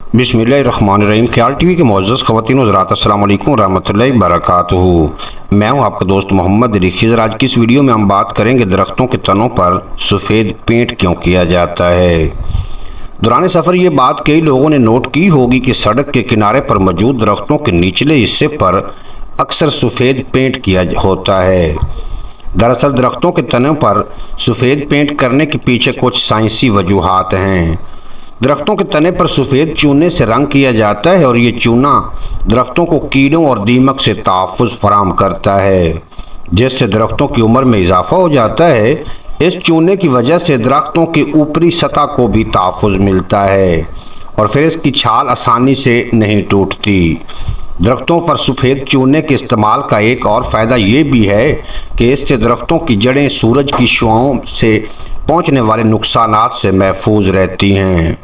बिस्मिल्लाहिर्रहमानिर्रहीम। ख्याल टीवी के मुअज़्ज़ज़ ख़वातीन हज़रात, अस्सलाम वालेकुम रहमतुल्लाहि बरकातुहू। मैं हूं आपका दोस्त मोहम्मद रिखीज़र। आज की इस वीडियो में हम बात करेंगे दरख्तों के तनों पर सफ़ेद पेंट क्यों किया जाता है। दौरान सफ़र ये बात कई लोगों ने नोट की होगी कि सड़क के किनारे पर मौजूद दरख्तों के निचले हिस्से पर अक्सर सफ़ेद पेंट किया होता है। दरअसल दरख्तों के तनों पर सफ़ेद पेंट करने के पीछे कुछ साइंसी वजूहात हैं। दरख्तों के तने पर सफ़ेद चूने से रंग किया जाता है और ये चूना दरख्तों को कीड़ों और दीमक से तहफ़्फ़ुज़ फराहम करता है, जिससे दरख्तों की उम्र में इजाफा हो जाता है। इस चूने की वजह से दरख्तों की ऊपरी सतह को भी तहफ़्फ़ुज़ मिलता है और फिर इसकी छाल आसानी से नहीं टूटती। दरख्तों पर सफ़ेद चूने के इस्तेमाल का एक और फ़ायदा ये भी है कि इससे दरख्तों की जड़ें सूरज की शुआओं से पहुंचने वाले नुकसानात से महफूज रहती हैं।